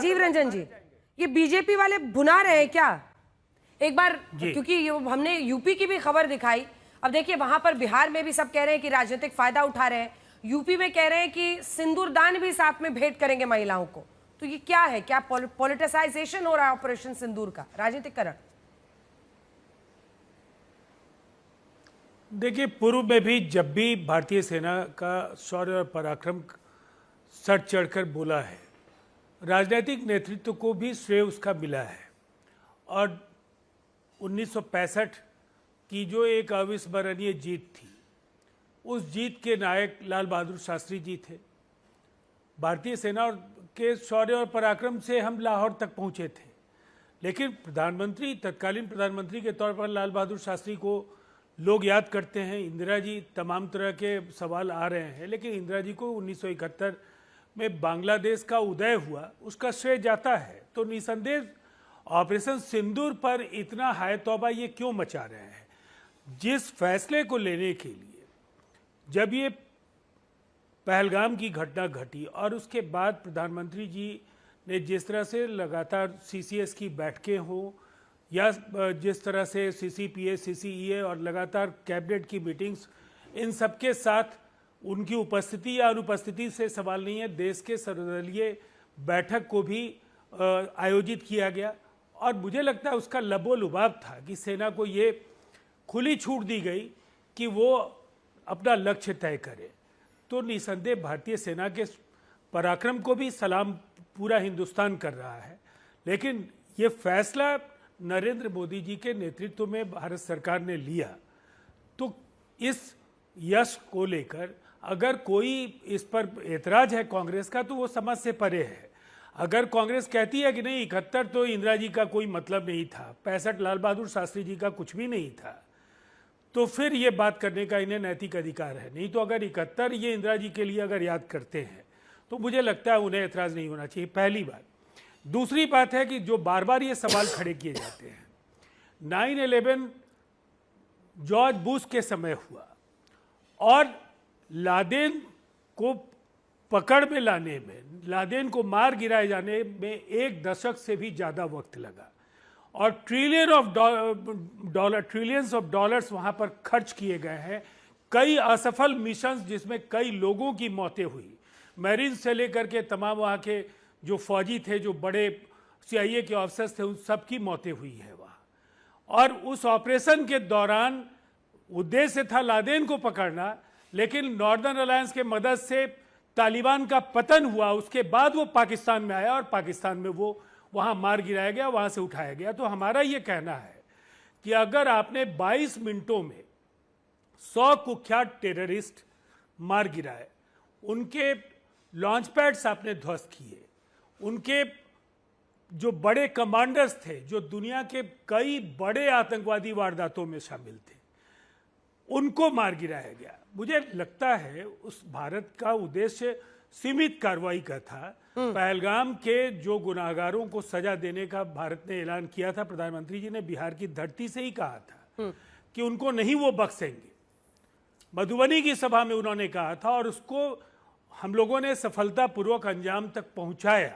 राजीव रंजन जी, ये बीजेपी वाले भुना रहे हैं क्या एक बार? क्योंकि हमने यूपी की भी खबर दिखाई। अब देखिए वहां पर बिहार में भी सब कह रहे हैं कि राजनीतिक फायदा उठा रहे हैं, यूपी में कह रहे हैं कि सिंदूर दान भी साथ में भेंट करेंगे महिलाओं को। तो ये क्या है? क्या पॉलिटिसाइजेशन हो रहा है ऑपरेशन सिंदूर का, राजनीतिकरण? देखिए, पूर्व में भी जब भी भारतीय सेना का शौर्य और पराक्रम सर चढ़कर बोला है, राजनीतिक नेतृत्व को भी श्रेय उसका मिला है। और 1965 की जो एक अविस्मरणीय जीत थी, उस जीत के नायक लाल बहादुर शास्त्री जी थे। भारतीय सेना के शौर्य और पराक्रम से हम लाहौर तक पहुंचे थे, लेकिन प्रधानमंत्री, तत्कालीन प्रधानमंत्री के तौर पर लाल बहादुर शास्त्री को लोग याद करते हैं। इंदिरा जी, तमाम तरह के सवाल आ रहे हैं, लेकिन इंदिरा जी को 1971 में बांग्लादेश का उदय हुआ, उसका श्रेय जाता है। तो निसंदेह ऑपरेशन सिंदूर पर इतना हाय तौबा ये क्यों मचा रहे हैं? जिस फैसले को लेने के लिए, जब ये पहलगाम की घटना घटी और उसके बाद प्रधानमंत्री जी ने जिस तरह से लगातार सीसीएस की बैठकें हों या जिस तरह से सीसीपीए, सीसीईए और लगातार कैबिनेट की मीटिंग्स, इन सब के साथ उनकी उपस्थिति या अनुपस्थिति से सवाल नहीं है, देश के सर्वदलीय बैठक को भी आयोजित किया गया। और मुझे लगता है उसका लबोलुबाब था कि सेना को ये खुली छूट दी गई कि वो अपना लक्ष्य तय करे। तो निसंदेह भारतीय सेना के पराक्रम को भी सलाम पूरा हिंदुस्तान कर रहा है, लेकिन ये फैसला नरेंद्र मोदी जी के नेतृत्व में भारत सरकार ने लिया। तो इस यश को लेकर अगर कोई इस पर एतराज है कांग्रेस का, तो वो समझ से परे है। अगर कांग्रेस कहती है कि नहीं, 71 तो इंदिरा जी का कोई मतलब नहीं था, 65 लाल बहादुर शास्त्री जी का कुछ भी नहीं था, तो फिर ये बात करने का इन्हें नैतिक अधिकार है। नहीं तो अगर 71 ये इंदिरा जी के लिए अगर याद करते हैं, तो मुझे लगता है उन्हें एतराज़ नहीं होना चाहिए, पहली बात। दूसरी बात है कि जो बार बार ये सवाल खड़े किए जाते हैं, 9/11 जॉर्ज बुश के समय हुआ और लादेन को पकड़ में लाने में, लादेन को मार गिराए जाने में 1 दशक से भी ज़्यादा वक्त लगा और ट्रिलियंस ऑफ डॉलर्स वहाँ पर खर्च किए गए हैं। कई असफल मिशंस जिसमें कई लोगों की मौतें हुई, मैरीन्स से लेकर के तमाम वहाँ के जो फौजी थे, जो बड़े CIA के ऑफिसर्स थे, उन सब की मौतें हुई है वहाँ। और उस ऑपरेशन के दौरान उद्देश्य था लादेन को पकड़ना, लेकिन नॉर्दर्न अलायंस के मदद से तालिबान का पतन हुआ, उसके बाद वो पाकिस्तान में आया और पाकिस्तान में वो वहाँ मार गिराया गया, वहाँ से उठाया गया। तो हमारा ये कहना है कि अगर आपने 22 मिनटों में 100 कुख्यात टेररिस्ट मार गिराए, उनके लॉन्च पैड्स आपने ध्वस्त किए, उनके जो बड़े कमांडर्स थे जो दुनिया के कई बड़े आतंकवादी वारदातों में शामिल थे, उनको मार गिराया गया। मुझे लगता है उस भारत का उद्देश्य सीमित कार्रवाई का था। पहलगाम के जो गुनाहगारों को सजा देने का भारत ने ऐलान किया था, प्रधानमंत्री जी ने बिहार की धरती से ही कहा था कि उनको नहीं वो बख्शेंगे। मधुबनी की सभा में उन्होंने कहा था और उसको हम लोगों ने सफलतापूर्वक अंजाम तक पहुंचाया।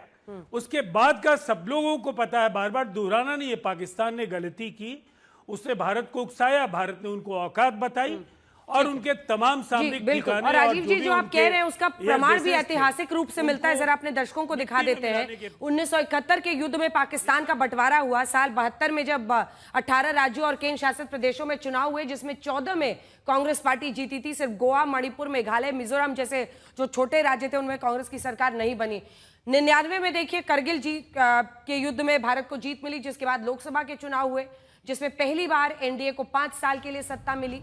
उसके बाद का सब लोगों को पता है, बार बार दोहराना नहीं है। पाकिस्तान ने गलती की, उसने भारत को उकसाया, भारत ने उनको औकात बताई और उनके तमाम सामरिक ठिकाने। और राजीव जी, जो आप कह रहे हैं उसका प्रमाण भी ऐतिहासिक रूप से मिलता है। जरा अपने दर्शकों को दिखा देते हैं। 1971 के युद्ध में पाकिस्तान का बंटवारा हुआ। साल 72 में जब 18 राज्यों और केंद्र शासित प्रदेशों में चुनाव हुए, जिसमें 14 में कांग्रेस पार्टी जीती थी। सिर्फ गोवा, मणिपुर, मेघालय, मिजोरम जैसे जो छोटे राज्य थे उनमें कांग्रेस की सरकार नहीं बनी। 99 में देखिए करगिल के युद्ध में भारत को जीत मिली, जिसके बाद लोकसभा के चुनाव हुए, जिसमें पहली बार एनडीए को 5 साल के लिए सत्ता मिली।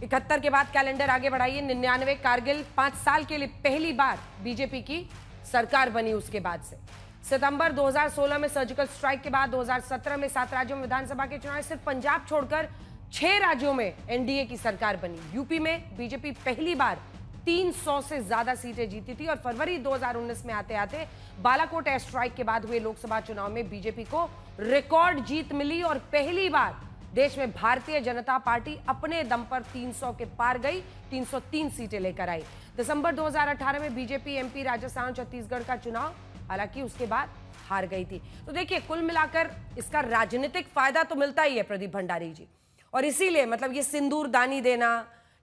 71 के बाद कैलेंडर आगे बढ़ाइए, 99 कारगिल 5 साल के लिए पहली बार बीजेपी की सरकार बनी। उसके बाद से सितंबर 2016 में सर्जिकल स्ट्राइक के बाद 2017 में 7 राज्यों में विधानसभा के चुनाव, सिर्फ पंजाब छोड़कर 6 राज्यों में एनडीए की सरकार बनी। यूपी में बीजेपी पहली बार 300 से ज्यादा सीटें जीती थी और फरवरी 2019 में आते आते बालाकोट एयर स्ट्राइक के बाद हुए लोकसभा चुनाव में बीजेपी को रिकॉर्ड जीत मिली और पहली बार देश में भारतीय जनता पार्टी अपने दम पर 300 के पार गई, 303 सीटें लेकर आई। दिसंबर 2018 में बीजेपी एमपी, राजस्थान, छत्तीसगढ़ का चुनाव हालांकि उसके बाद हार गई थी। तो देखिए, कुल मिलाकर इसका राजनीतिक फायदा तो मिलता ही है प्रदीप भंडारी जी, और इसीलिए मतलब ये सिंदूर दानी देना,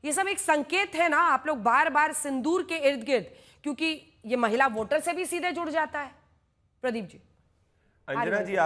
ये सब एक संकेत है ना, आप लोग बार बार सिंदूर के इर्द गिर्द, क्योंकि ये महिला वोटर से भी सीधे जुड़ जाता है। प्रदीप जी। अंजना जी,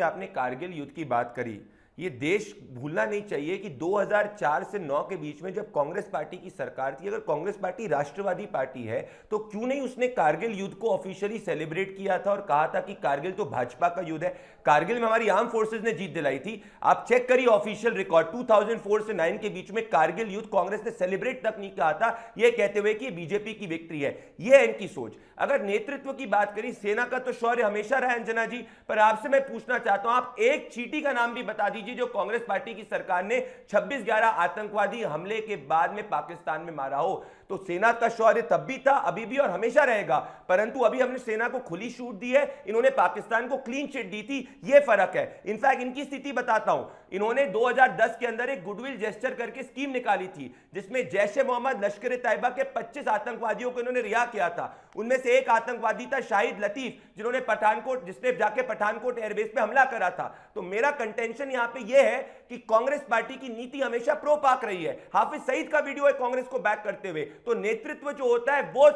आपने कारगिल युद्ध की बात करी। ये देश भूलना नहीं चाहिए कि 2004 से 9 के बीच में जब कांग्रेस पार्टी की सरकार थी, अगर कांग्रेस पार्टी राष्ट्रवादी पार्टी है तो क्यों नहीं उसने कारगिल युद्ध को ऑफिशियली सेलिब्रेट किया था और कहा था कि कारगिल तो भाजपा का युद्ध है, कारगिल में हमारी आर्म फोर्सेस ने जीत दिलाई थी। आप चेक करिए ऑफिशियल रिकॉर्ड, 2004 से 9 के बीच में कारगिल युद्ध कांग्रेस ने सेलिब्रेट तक नहीं कहा था, यह कहते हुए कि बीजेपी की विक्ट्री है। यह है इनकी सोच। अगर नेतृत्व की बात करी, सेना का तो शौर्य हमेशा रहा है अंजना जी, पर आपसे मैं पूछना चाहता हूं, आप एक चीटी का नाम भी बता दीजिए जो कांग्रेस पार्टी की सरकार ने 26/11 आतंकवादी हमले के बाद में पाकिस्तान में मारा हो। तो सेना का शौर्य तब भी था, अभी भी और हमेशा रहेगा, परंतु अभी हमने सेना को खुली छूट दी है, इन्होंने पाकिस्तान को क्लीन चिट दी थी, यह फर्क है। इनफैक्ट इनकी स्थिति बताता हूं, इन्होंने 2010 के अंदर एक गुडविल जेस्चर करके स्कीम निकाली थी जिसमें जैश ए मोहम्मद, लश्कर ए तैयबा के 25 आतंकवादियों को इन्होंने रिहा किया था। उनमें से एक आतंकवादी था शाहिद लतीफ, जिसने जाके पठानकोट एयरबेस पे हमला करा था। तो मेरा कंटेंशन यहां पे यह है कि कांग्रेस पार्टी की नीति हमेशा प्रो पाक रही है। हाफिज सईद का वीडियो है कांग्रेस को बैक करते हुए, तो नेतृत्व जो होता है वो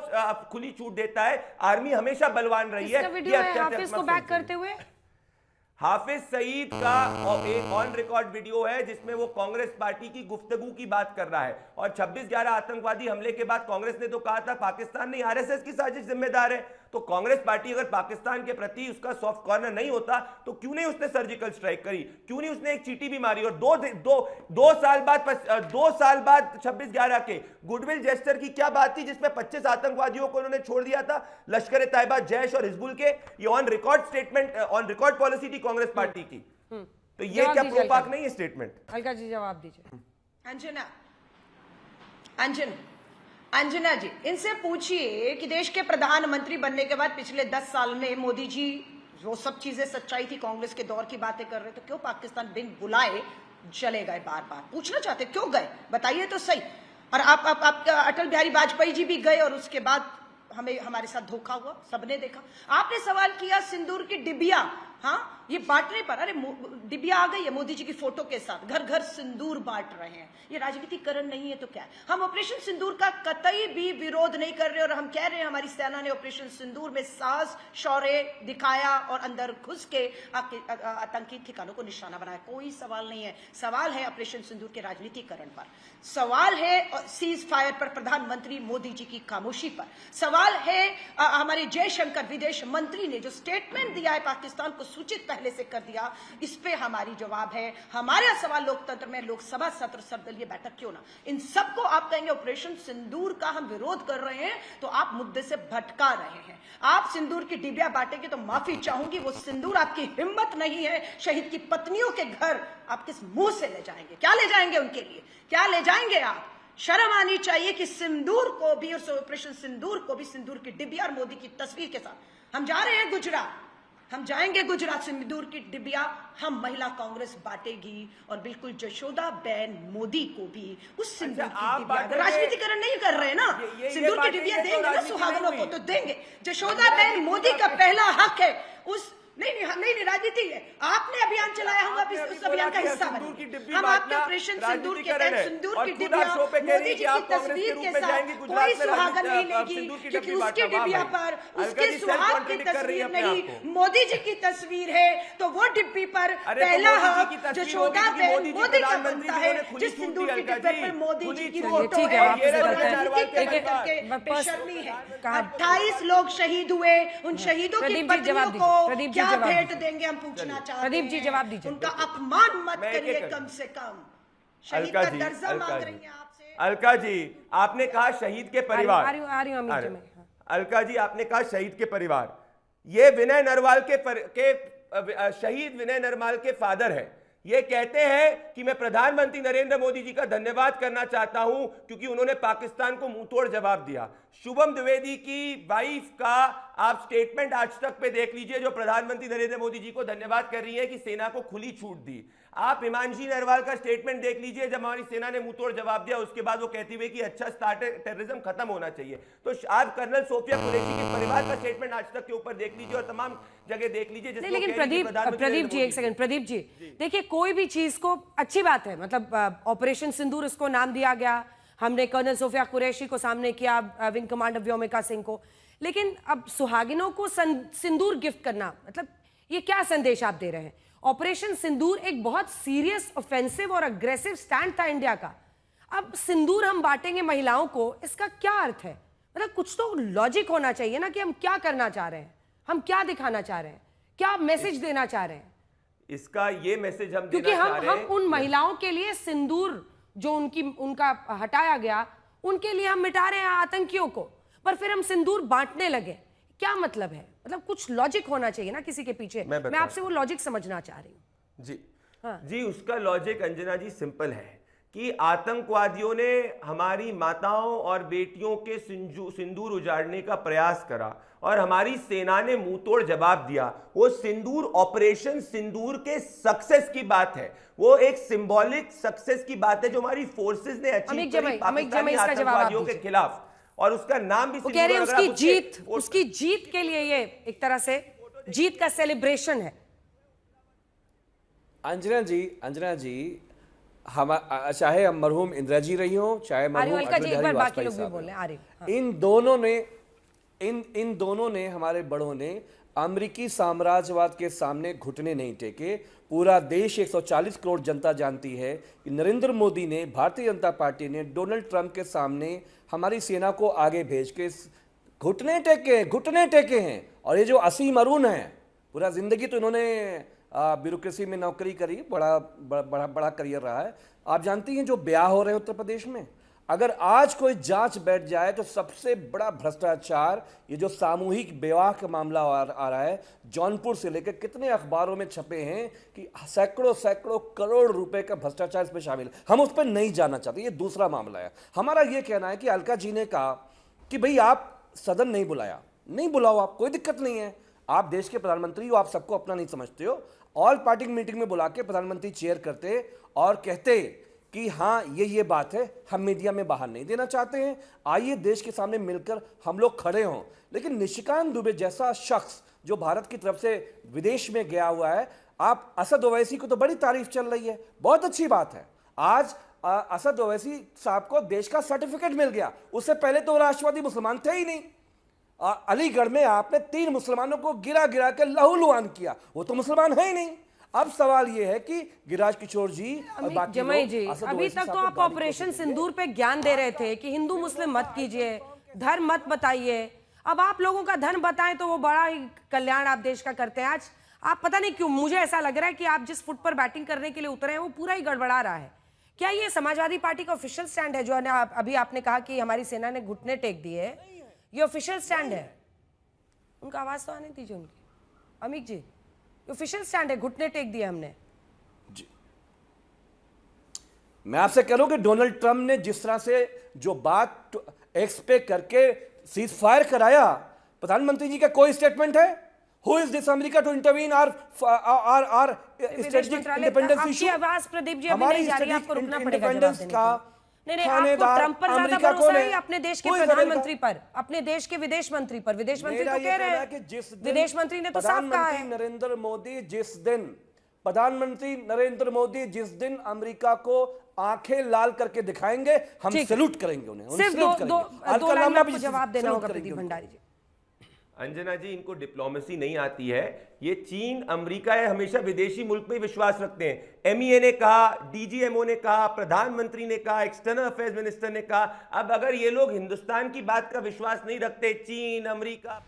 खुली छूट देता है। आर्मी हमेशा बलवान रही है। वीडियो है हाफिज को बैक करते हुए, हाफिज सईद का एक ऑन रिकॉर्ड वीडियो है जिसमें वो कांग्रेस पार्टी की गुफ्तगू की बात कर रहा है। और 26/11 आतंकवादी हमले के बाद कांग्रेस ने तो कहा था पाकिस्तान नहीं, आरएसएस की साजिश जिम्मेदार है। तो कांग्रेस पार्टी अगर पाकिस्तान के प्रति उसका सॉफ्ट कॉर्नर नहीं होता तो क्यों नहीं उसने सर्जिकल स्ट्राइक करी, क्यों नहीं उसने एक चीटी भी मारी। और दो साल बाद 26/11 के गुडविल जेस्चर की क्या बात थी जिसमें 25 आतंकवादियों को उन्होंने छोड़ दिया था, लश्कर ए तैयबा, जैश और हिजबुल के। ये on record statement, on record policy थी कांग्रेस पार्टी की। तो ये क्या प्रोपाक नहीं है स्टेटमेंट? अलका जी जवाब दीजिए। अंजना जी, इनसे पूछिए कि देश के प्रधानमंत्री बनने के बाद पिछले 10 साल में मोदी जी वो सब चीजें सच्चाई थी, कांग्रेस के दौर की बातें कर रहे, तो क्यों पाकिस्तान बिन बुलाए चले गए? बार बार पूछना चाहते क्यों गए, बताइए तो सही। और आप अटल बिहारी वाजपेयी जी भी गए और उसके बाद हमारे साथ धोखा हुआ, सबने देखा। आपने सवाल किया सिंदूर की डिबिया, हाँ, ये बांटने पर, अरे डिबिया आ गई है मोदी जी की फोटो के साथ, घर घर सिंदूर बांट रहे हैं। ये राजनीतिकरण नहीं है तो क्या है? हम ऑपरेशन सिंदूर का कतई भी विरोध नहीं कर रहे और हम कह रहे हैं हमारी सेना ने ऑपरेशन सिंदूर में साहस शौर्य दिखाया और अंदर घुस के आतंकी ठिकानों को निशाना बनाया, कोई सवाल नहीं है। सवाल है ऑपरेशन सिंदूर के राजनीतिकरण पर, सवाल है सीज फायर पर प्रधानमंत्री मोदी जी की खामोशी पर, सवाल है हमारे जयशंकर विदेश मंत्री ने जो स्टेटमेंट दिया है पाकिस्तान को सूचित पहले से कर दिया, इस पे हमारी जवाब है। हमारा सवाल लोकतंत्र में लोकसभा सत्र सर्वदलीय बैठक क्यों ना, इन सबको आप कहेंगे ऑपरेशन सिंदूर का हम विरोध कर रहे हैं तो आप मुद्दे से भटका रहे हैं। आप सिंदूर की डिबिया बांटेंगे तो माफी चाहूंगी, वो सिंदूर आपकी हिम्मत नहीं है। शहीद की पत्नियों के घर आप किस मुंह से ले जाएंगे? क्या ले जाएंगे उनके लिए, क्या ले जाएंगे आप? शर्म आनी चाहिए कि सिंदूर को भी और ऑपरेशन सिंदूर को भी सिंदूर की डिबिया और मोदी की तस्वीर के साथ हम जा रहे हैं गुजरात, हम जाएंगे गुजरात। सिंदूर की डिबिया हम महिला कांग्रेस बांटेगी और बिल्कुल जशोदा बहन मोदी को भी उस सिंदूर की डिबिया, राजनीतिकरण नहीं कर रहे ना, सिंदूर की डिबिया देंगे ना सुहागनों को, तो देंगे। जशोदा बहन मोदी का पहला हक है उस, नहीं राजनीति है। आपने अभियान चलाया, हम उस अभियान का हिस्सा बने। हम आपके ऑपरेशन सिंदूर के तहत सिंदूर की डिबिया मोदी जी की तस्वीर के साथ कोई सुहागन नहीं लेगी, क्योंकि उसकी डिबिया पर उसके सुहाग की तस्वीर नहीं, मोदी जी की तस्वीर है। तो वो डिब्बी पर पहला हक जशोदा बहन मोदी का बनता है, जिस सिंदूर की डिब्बे पर मोदी जी की फोटो है। बेशर्मी है। 28 लोग शहीद हुए, उन शहीदों की पत्नियों को भेंट देंगे, हम पूछना चाहते हैं। प्रदीप जी जवाब दीजिए। उनका अपमान मत करिए, कम से कम शहीद का दर्जा मांग रही हैं आपसे। अलका जी, आपने कहा शहीद के परिवार, अलका जी आपने कहा शहीद के परिवार, ये विनय नरवाल के शहीद विनय नरवाल के फादर है। ये कहते हैं कि मैं प्रधानमंत्री नरेंद्र मोदी जी का धन्यवाद करना चाहता हूं क्योंकि उन्होंने पाकिस्तान को मुंहतोड़ जवाब दिया। शुभम द्विवेदी की वाइफ का आप स्टेटमेंट आज तक पे देख लीजिए, जो प्रधानमंत्री नरेंद्र मोदी जी को धन्यवाद कर रही है कि सेना को खुली छूट दी। आप हिमांशी नरवाल का स्टेटमेंट देख लीजिए, जब हमारी सेना ने मुंहतोड़ जवाब दिया उसके बाद वो कहती हुई कि अच्छा टेररिज्म खत्म होना चाहिए। तो आप कर्नल सोफिया कुरैशी के परिवार का स्टेटमेंट आज तक के ऊपर देख लीजिए और तमाम जगह देख लीजिए। नहीं, लेकिन प्रदीप जी एक सेकंड, प्रदीप जी देखिए, कोई भी चीज को अच्छी बात है, मतलब ऑपरेशन सिंदूर इसको नाम दिया गया, हमने कर्नल सोफिया कुरैशी को सामने किया, विंग कमांडर व्योमिका सिंह को, लेकिन अब सुहागिनों को सिंदूर गिफ्ट करना, मतलब ये क्या संदेश आप दे रहे हैं? ऑपरेशन सिंदूर एक बहुत सीरियस, ऑफेंसिव और अग्रेसिव स्टैंड था इंडिया का। अब सिंदूर हम बांटेंगे महिलाओं को, इसका क्या अर्थ है? मतलब कुछ तो लॉजिक होना चाहिए ना कि हम क्या करना चाह रहे हैं, हम क्या दिखाना चाह रहे हैं, क्या मैसेज देना चाह रहे हैं। इसका ये मैसेज हम क्योंकि हम उन महिलाओं के लिए सिंदूर जो उनका हटाया गया, उनके लिए हम मिटा रहे हैं आतंकियों को, पर फिर हम सिंदूर बांटने लगे। क्या मतलब है? मतलब कुछ लॉजिक होना चाहिए ना किसी के पीछे। मैं आपसे वो लॉजिक समझना चाह रही हूँ। जी जी, उसका लॉजिक अंजना जी सिंपल है कि आतंकवादियों ने हमारी माताओं और बेटियों के सिंदूर उजाड़ने का प्रयास करा और हमारी सेना ने मुंहतोड़ जवाब दिया। वो सिंदूर, ऑपरेशन सिंदूर के सक्सेस की बात है, वो एक सिंबॉलिक सक्सेस की बात है जो हमारी फोर्सेस ने अचीव करी पाकिस्तानी आतंकवादियों के खिलाफ, और उसका नाम भी कह रहे हैं उसकी जीत के लिए ये एक तरह से जीत का सेलिब्रेशन है। अंजना जी हम चाहे हम मरहूम इंदिरा जी रही हो, चाहे मरहूम अटल बिहारी वाजपेयी साहब, इन दोनों ने हमारे बड़ों ने अमेरिकी साम्राज्यवाद के सामने घुटने नहीं टेके। पूरा देश 140 करोड़ जनता जानती है कि नरेंद्र मोदी ने, भारतीय जनता पार्टी ने दडोनाल्ड ट्रंप के सामने हमारी सेना को आगे भेज के घुटने टेके हैं। और ये जो असीम अरुण है, पूरा जिंदगी तो इन्होंने ब्यूरोक्रेसी में नौकरी करी, बड़ा करियर रहा है। आप जानती हैं जो ब्याह हो रहे हैं उत्तर प्रदेश में, अगर आज कोई जांच बैठ जाए तो सबसे बड़ा भ्रष्टाचार, ये जो सामूहिक विवाह का मामला आ रहा है, जौनपुर से लेकर कितने अखबारों में छपे हैं कि सैकड़ों करोड़ रुपए का भ्रष्टाचार इसमें शामिल। हम उस पर नहीं जाना चाहते, ये दूसरा मामला है। हमारा ये कहना है कि अलका जी ने कहा कि भाई आप सदन नहीं बुलाया, नहीं बुलाओ, आप कोई दिक्कत नहीं है, आप देश के प्रधानमंत्री हो, आप सबको अपना नहीं समझते हो। ऑल पार्टी मीटिंग में बुला के प्रधानमंत्री चेयर करते और कहते कि हाँ ये बात है, हम मीडिया में बाहर नहीं देना चाहते हैं, आइए देश के सामने मिलकर हम लोग खड़े हों। लेकिन निशिकांत दुबे जैसा शख्स जो भारत की तरफ से विदेश में गया हुआ है, आप असद ओवैसी को तो बड़ी तारीफ चल रही है, बहुत अच्छी बात है। आज असद ओवैसी साहब को देश का सर्टिफिकेट मिल गया, उससे पहले तो राष्ट्रवादी मुसलमान थे ही नहीं। अलीगढ़ में आपने 3 मुसलमानों को गिरा के लहूलुहान किया, वो तो मुसलमान है ही नहीं। अब सवाल ये है कि गिरिराज किशोर जी और बाकी जमाई जी, अभी तक तो आप ऑपरेशन सिंदूर पे ज्ञान दे रहे थे कि हिंदू मुस्लिम मत कीजिए, धर्म मत बताइए। अब आप लोगों का धर्म बताएं तो वो बड़ा ही कल्याण आप देश का करते हैं। आज आप पता नहीं क्यों, मुझे ऐसा लग रहा है कि आप जिस फुट पर बैटिंग करने के लिए उतरे हैं वो पूरा ही गड़बड़ा रहा है। क्या ये समाजवादी पार्टी का ऑफिशियल स्टैंड है? जो अभी आपने कहा कि हमारी सेना ने घुटने टेक दिए, ये ऑफिशियल स्टैंड है? उनका आवाज तो आने दीजिए उनकी। अमित जी, ऑफिशियल स्टैंड है, घुटने टेक दिए हमने जी। मैं आपसे कह रहा हूं कि डोनाल्ड ट्रंप ने जिस तरह से जो बात एक्स पे करके सीज फायर कराया, प्रधानमंत्री जी का कोई स्टेटमेंट है? Who is this America to intervene our strategic independence issue? आवाज प्रदीप जी अभी नहीं जा रही, आपको रुकना पड़ेगा जवाब देने के लिए। नहीं, आपको ट्रंप पर ज्यादा भरोसा है अपने देश के प्रधानमंत्री पर, अपने देश के विदेश मंत्री पर? विदेश मंत्री तो कह रहे हैं, विदेश मंत्री ने तो साफ कहा है, नरेंद्र मोदी प्रधानमंत्री नरेंद्र मोदी जिस दिन अमेरिका को आंखें लाल करके दिखाएंगे, हम सैल्यूट करेंगे उन्हें। सिर्फ दो लाइन में आपको जवाब देना होगा प्रदीप भंडारी जी। अंजना जी, इनको डिप्लोमेसी नहीं आती है। ये चीन, अमेरिका है, हमेशा विदेशी मुल्क में विश्वास रखते हैं। एमईए ने कहा, डीजीएमओ ने कहा, प्रधानमंत्री ने कहा, एक्सटर्नल अफेयर्स मिनिस्टर ने कहा। अब अगर ये लोग हिंदुस्तान की बात का विश्वास नहीं रखते, चीन, अमेरिका